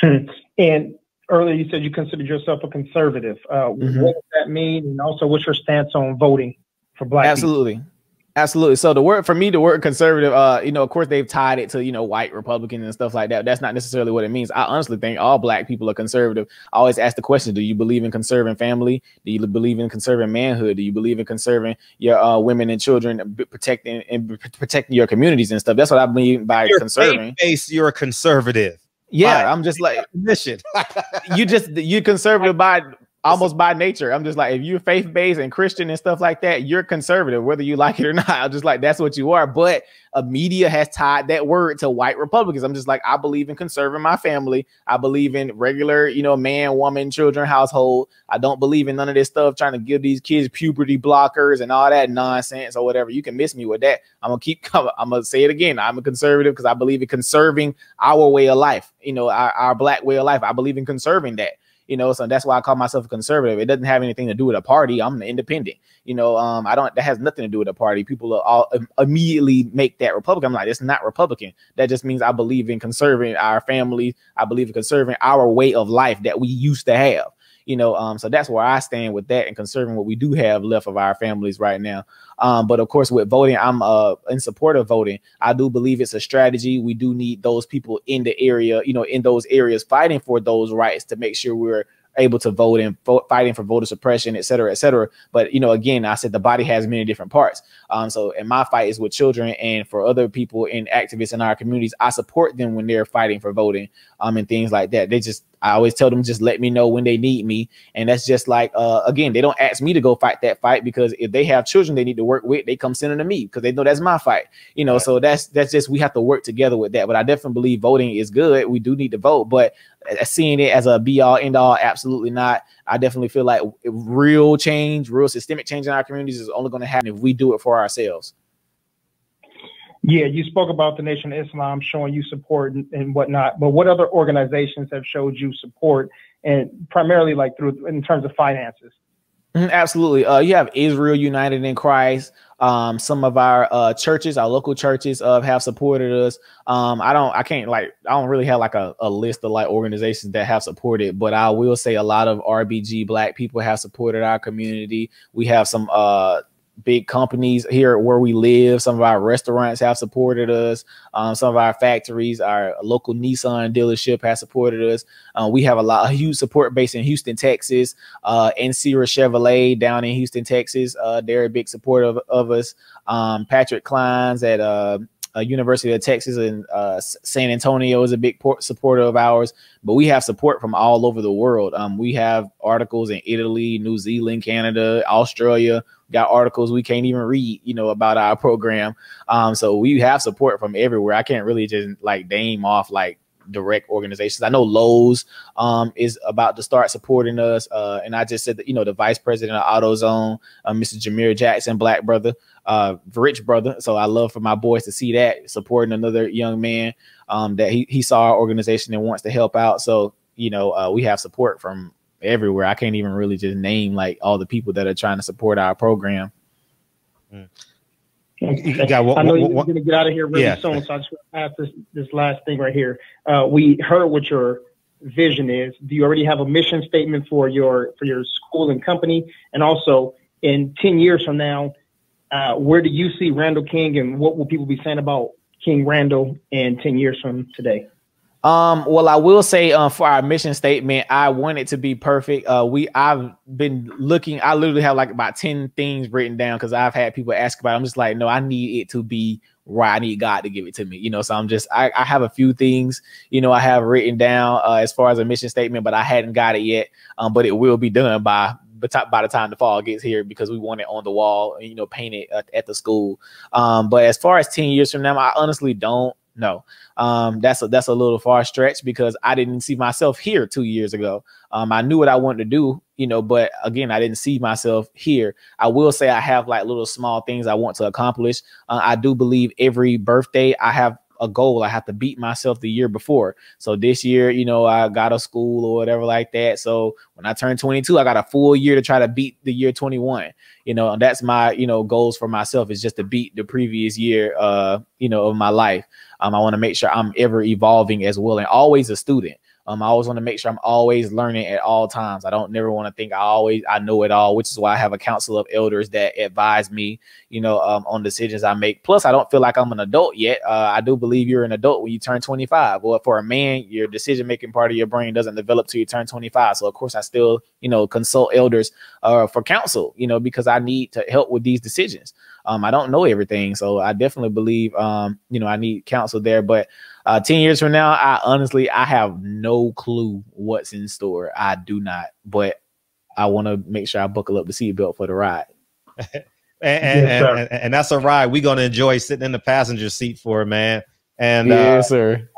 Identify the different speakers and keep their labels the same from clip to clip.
Speaker 1: And earlier you said you considered yourself a conservative. What does that mean? And also, what's your stance on voting for Black people?
Speaker 2: Absolutely. So the word conservative, of course they've tied it to, white Republican and stuff like that. That's not necessarily what it means. I honestly think all Black people are conservative. I always ask the question, do you believe in conserving family? Do you believe in conserving manhood? Do you believe in conserving your women and children, protecting your communities and stuff? That's what I mean by conserving.
Speaker 3: You're a conservative.
Speaker 2: Yeah, I'm just like, you conservative by almost by nature. I'm just like, if you're faith-based and Christian and stuff like that, you're conservative, whether you like it or not. I'm just like, that's what you are. But media has tied that word to white Republicans. I'm just like, I believe in conserving my family. I believe in regular, man, woman, children, household. I don't believe in none of this stuff trying to give these kids puberty blockers and all that nonsense or whatever. You can miss me with that. I'm going to keep coming. I'm going to say it again. I'm a conservative because I believe in conserving our way of life, our Black way of life. I believe in conserving that. So that's why I call myself a conservative. It doesn't have anything to do with a party. I'm an independent. That has nothing to do with a party. People all immediately make that Republican. I'm like, it's not Republican. That just means I believe in conserving our family. I believe in conserving our way of life that we used to have. So that's where I stand with that and conserving what we do have left of our families right now. But of course, with voting, I'm in support of voting. I do believe it's a strategy. We do need those people in the area, in those areas fighting for those rights to make sure we're able to vote and fighting for voter suppression, et cetera, et cetera. But, again, I said the body has many different parts. So and my fight is with children, and for other people and activists in our communities, I support them when they're fighting for voting and things like that. I always tell them, just let me know when they need me. And that's just like, again, they don't ask me to go fight that fight, because if they have children they need to work with, they come sending to me because they know that's my fight. Right. So that's just, we have to work together with that. But I definitely believe voting is good. We do need to vote, but seeing it as a be all end all, absolutely not. I definitely feel like real change, real systemic change in our communities is only going to happen if we do it for ourselves.
Speaker 1: Yeah, you spoke about the Nation of Islam showing you support and whatnot, but what other organizations have showed you support, and primarily like through in terms of finances?
Speaker 2: Absolutely. You have Israel United in Christ. Some of our churches, our local churches, have supported us. I don't really have like a list of like organizations that have supported, but I will say a lot of RBG Black people have supported our community. We have some big companies here where we live. Some of our restaurants have supported us. Some of our factories, our local Nissan dealership has supported us. We have a huge support base in Houston, Texas. NCRA Chevrolet down in Houston, Texas. They're a big supporter of us. Patrick Klein's at University of Texas and San Antonio is a big supporter of ours, but we have support from all over the world. We have articles in Italy, New Zealand, Canada, Australia. Got articles we can't even read, about our program. So we have support from everywhere. I can't really just like name off like direct organizations. I know Lowe's is about to start supporting us. And I just said that, the vice president of AutoZone, Mr. Jameer Jackson, Black brother, rich brother. So I love for my boys to see that, supporting another young man that he saw our organization and wants to help out. So, we have support from everywhere. I can't even really just name like all the people that are trying to support our program.
Speaker 1: I know you're going to get out of here really soon, so I just want to ask this last thing right here. We heard what your vision is. Do you already have a mission statement for your school and company? And also, in 10 years from now, where do you see Randall King, and what will people be saying about King Randall in 10 years from today?
Speaker 2: Well, I will say for our mission statement, I want it to be perfect. I've been looking, I literally have like about 10 things written down because I've had people ask about it. I'm just like, no, I need it to be right. I need God to give it to me, so I have a few things, I have written down as far as a mission statement, but I hadn't got it yet. But it will be done by the time the fall gets here, because we want it on the wall, painted at the school. But as far as 10 years from now, I honestly don't know. That's a little far stretch, because I didn't see myself here 2 years ago. I knew what I wanted to do, but again, I didn't see myself here. I will say I have like little small things I want to accomplish. I do believe every birthday I have a goal. I have to beat myself the year before. So this year, I got a school or whatever like that. So when I turn 22, I got a full year to try to beat the year 21. And that's my, goals for myself, is just to beat the previous year, of my life. I want to make sure I'm ever evolving as well, and always a student. I always want to make sure I'm always learning at all times. I don't never want to think I know it all, which is why I have a council of elders that advise me, on decisions I make. Plus, I don't feel like I'm an adult yet. I do believe you're an adult when you turn 25. Well, for a man, your decision-making part of your brain doesn't develop till you turn 25. So of course I still, consult elders for counsel, because I need to help with these decisions. I don't know everything. So I definitely believe, I need counsel there. But 10 years from now, I have no clue what's in store. I do not, but I want to make sure I buckle up the seatbelt for the ride.
Speaker 3: and that's a ride we're going to enjoy sitting in the passenger seat for, man. And
Speaker 2: yes, sir.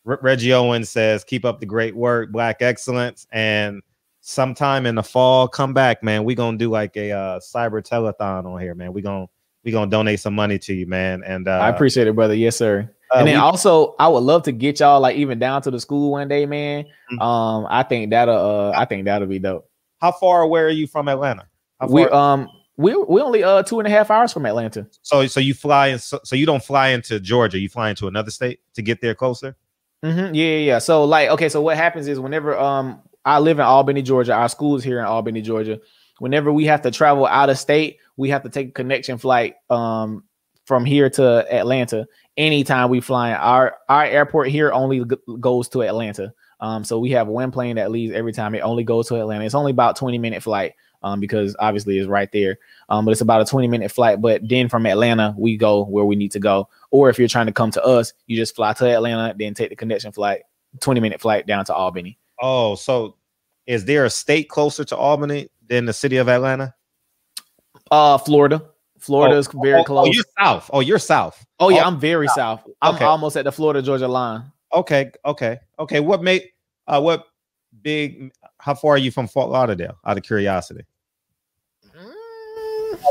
Speaker 3: Reggie Owens says, keep up the great work, Black excellence. And sometime in the fall, come back, man. We're going to do like a cyber telethon on here, man. We're going to donate some money to you, man. And
Speaker 2: I appreciate it, brother. Yes, sir. And then also, I would love to get y'all like even down to the school one day, man. Mm-hmm. I think that'll be dope.
Speaker 3: How far away are you from Atlanta?
Speaker 2: We only 2.5 hours from Atlanta.
Speaker 3: So you fly in, so you don't fly into Georgia, you fly into another state to get there closer?
Speaker 2: Mm-hmm. Yeah. So so what happens is whenever I live in Albany, Georgia, our school is here in Albany, Georgia. Whenever we have to travel out of state, we have to take a connection flight from here to Atlanta. Anytime we fly, our airport here only goes to Atlanta. So we have one plane that leaves every time. It only goes to Atlanta. It's only about 20-minute flight because obviously it's right there. But it's about a 20-minute flight. But then from Atlanta, we go where we need to go. Or if you're trying to come to us, you just fly to Atlanta, then take the connection flight, 20-minute flight down to Albany.
Speaker 3: Oh, so is there a state closer to Albany than the city of Atlanta?
Speaker 2: Florida. Florida's very close.
Speaker 3: Oh, you're south. Oh, you're south.
Speaker 2: Oh, yeah, I'm very south. I'm almost at the Florida-Georgia line.
Speaker 3: Okay. How far are you from Fort Lauderdale, out of curiosity?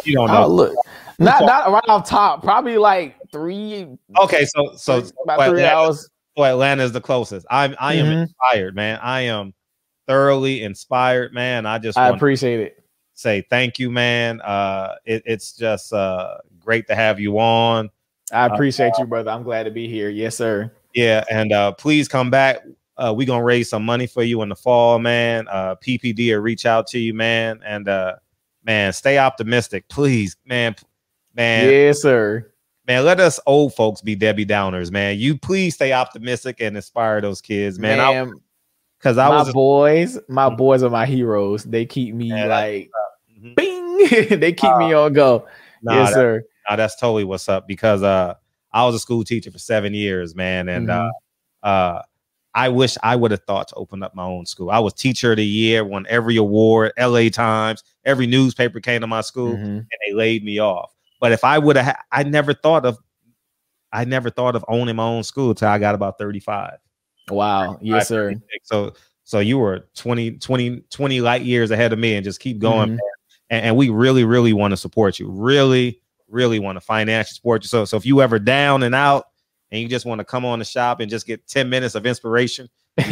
Speaker 3: You don't know.
Speaker 2: Look, not right off top, probably like 3.
Speaker 3: Okay, so
Speaker 2: about 3 hours.
Speaker 3: So Atlanta is the closest. I am inspired, man. I am thoroughly inspired, man. I
Speaker 2: appreciate it.
Speaker 3: Say thank you, man. It's just great to have you on.
Speaker 2: I appreciate you, brother. I'm glad to be here. Yes, sir.
Speaker 3: Yeah, and please come back. We're gonna raise some money for you in the fall, man. PPD will reach out to you, man. And man, stay optimistic, please, man.
Speaker 2: Yes, sir.
Speaker 3: Man, let us old folks be Debbie Downers, man. You please stay optimistic and inspire those kids, man. Because my boys are my heroes. They keep me bing. They keep me on go. Yes, sir. That's totally what's up. Because I was a school teacher for 7 years, man, and I wish I would have thought to open up my own school. I was Teacher of the Year, won every award, LA Times, every newspaper came to my school, and they laid me off. But if I would have, I never thought of owning my own school till I got about 35.
Speaker 2: Wow. Yes, sir.
Speaker 3: So you were 20 light years ahead of me, and just keep going, man. And we really, really want to support you. Really, really want to financially support you. So if you ever down and out and you just want to come on the shop and just get 10 minutes of inspiration.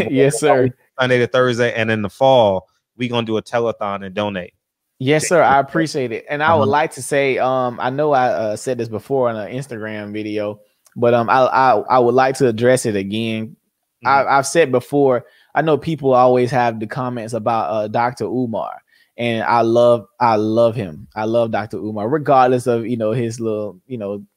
Speaker 2: Yes, sir.
Speaker 3: Sunday to Thursday. And in the fall, we're going to do a telethon and donate.
Speaker 2: Yes, sir. I appreciate it. And I would like to say, I know I said this before on an Instagram video, but I would like to address it again. I've said before, I know people always have the comments about Dr. Umar, and I love him. I love Dr. Umar, regardless of, his little,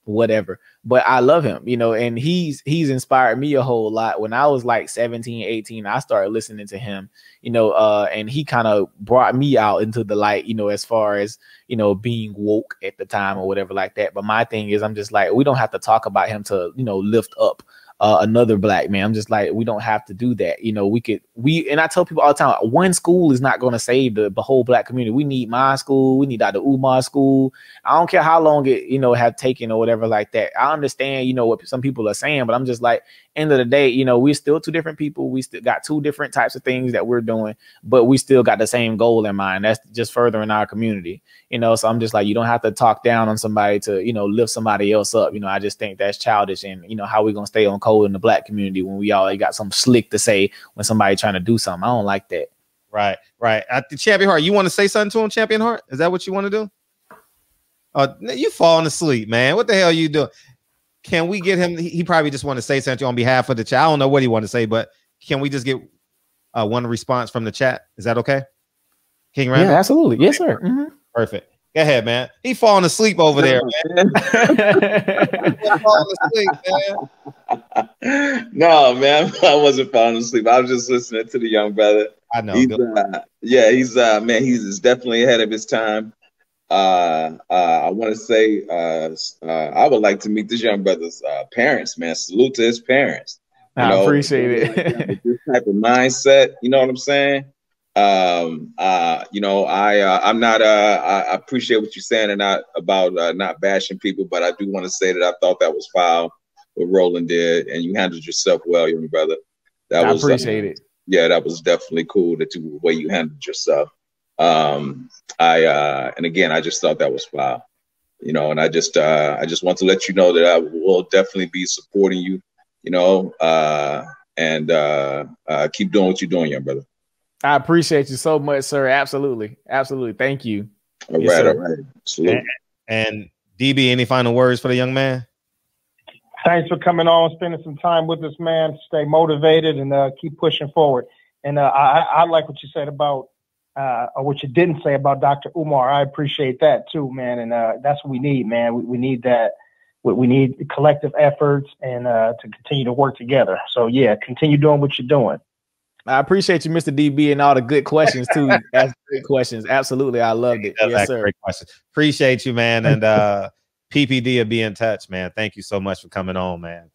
Speaker 2: whatever, but I love him, and he's inspired me a whole lot. When I was like 17, 18, I started listening to him, and he kind of brought me out into the light, as far as, being woke at the time or whatever like that. But my thing is, I'm just like, we don't have to talk about him to, lift up another black man. I'm just like, we don't have to do that. And I tell people all the time, one school is not going to save the whole black community. We need my school. We need Dr. Umar's school. I don't care how long it, have taken or whatever like that. I understand, what some people are saying, but I'm just like, end of the day, we're still two different people. We still got two different types of things that we're doing, but we still got the same goal in mind. That's just furthering our community, so I'm just like, you don't have to talk down on somebody to, lift somebody else up. I just think that's childish. And, how we going to stay on code in the black community when we already got some slick to say when somebody trying to do something. I don't like that.
Speaker 3: Right. At the Champion Heart, you want to say something to him, Champion Heart? Is that what you want to do? You falling asleep, man. What the hell are you doing? Can we get him? He probably just want to say something on behalf of the child. I don't know what he want to say, but can we just get one response from the chat? Is that okay, King Randall?
Speaker 2: Yeah, absolutely. Yes, sir. Mm-hmm.
Speaker 3: Perfect. Go ahead, man. He falling asleep over there, man.
Speaker 4: Falling asleep, man. No, man, I wasn't falling asleep. I was just listening to the young brother.
Speaker 3: I know.
Speaker 4: He's man, he's definitely ahead of his time. I want to say I would like to meet this young brother's parents, man. Salute to his parents.
Speaker 2: I appreciate it.
Speaker 4: This type of mindset, you know what I'm saying? You know, I'm not I appreciate what you're saying and not about not bashing people, but I do want to say that I thought that was foul what Roland did, and you handled yourself well, young brother. I appreciate it. Yeah, that was definitely cool, the way you handled yourself. And again, I just thought that was foul, you know, and I just want to let you know that I will definitely be supporting you, you know, and keep doing what you're doing, young brother.
Speaker 2: I appreciate you so much, sir. Absolutely. Absolutely. Thank you.
Speaker 4: All right. Salute.
Speaker 3: And DB, any final words for the young man?
Speaker 1: Thanks for coming on, spending some time with us, man. Stay motivated and keep pushing forward. And I like what you said about, or what you didn't say about Dr. Umar. I appreciate that too, man. And that's what we need, man. We need that. We need collective efforts and to continue to work together. So yeah, continue doing what you're doing.
Speaker 2: I appreciate you, Mr. DB, and all the good questions too. That's great questions. Absolutely, I loved it. Yes, sir.
Speaker 3: Great question. Appreciate you, man. And PPD will be in touch, man. Thank you so much for coming on, man.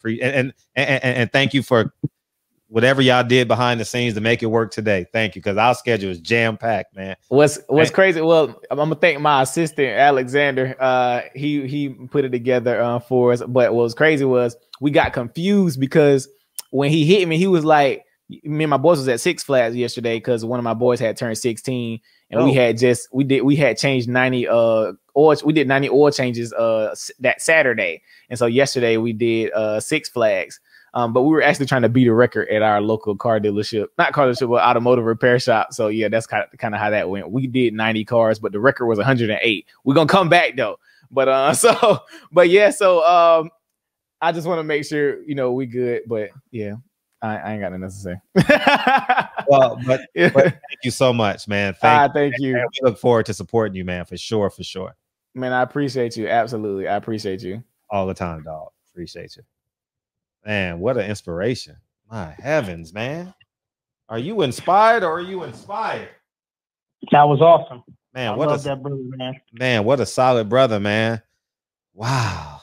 Speaker 3: And thank you for whatever y'all did behind the scenes to make it work today. Thank you, because our schedule is jam packed, man.
Speaker 2: What's crazy? Well, I'm gonna thank my assistant Alexander. He put it together for us. But what was crazy was we got confused because when he hit me, he was like, me and my boys was at Six Flags yesterday because one of my boys had turned 16, and we had changed 90 we did 90 oil changes that Saturday, and so yesterday we did Six Flags. But we were actually trying to beat a record at our local car dealership, not car dealership, but automotive repair shop. So yeah, that's kind of how that went. We did 90 cars, but the record was 108. We're gonna come back though. But I just want to make sure we good. But yeah. I ain't got nothing else to say.
Speaker 3: Well, but thank you so much, man.
Speaker 2: Thank you.
Speaker 3: Man. We look forward to supporting you, man, for sure.
Speaker 2: Man, I appreciate you. Absolutely. I appreciate you.
Speaker 3: All the time, dog. Appreciate you. Man, what an inspiration. My heavens, man. Are you inspired or are you inspired?
Speaker 1: That was awesome.
Speaker 3: Man,
Speaker 1: I love that brother, man.
Speaker 3: Man, what a solid brother, man. Wow.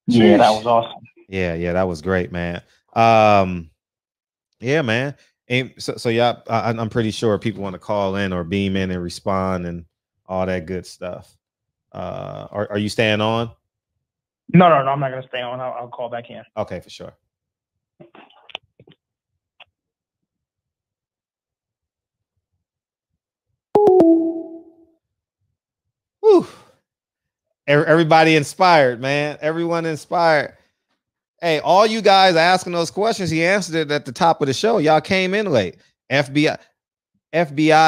Speaker 1: Yeah, that was awesome.
Speaker 3: Yeah, that was great, man. Yeah, man. And so yeah, I'm pretty sure people want to call in or beam in and respond and all that good stuff. Are you staying on?
Speaker 1: No, I'm not gonna stay on. I'll call back in.
Speaker 3: Okay, for sure. Whew. Everybody inspired, man. Everyone inspired. Hey, all you guys asking those questions, he answered it at the top of the show. Y'all came in late. FBI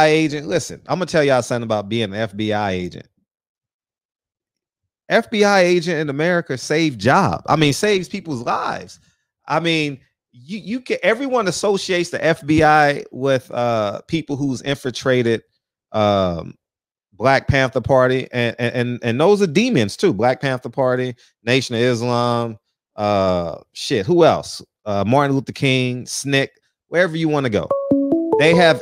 Speaker 3: agent. Listen, I'm gonna tell y'all something about being an FBI agent. FBI agent in America saves people's lives. I mean, you can. Everyone associates the FBI with people who's infiltrated Black Panther Party, and those are demons too. Black Panther Party, Nation of Islam. Who else? Martin Luther King, SNCC, wherever you want to go. They have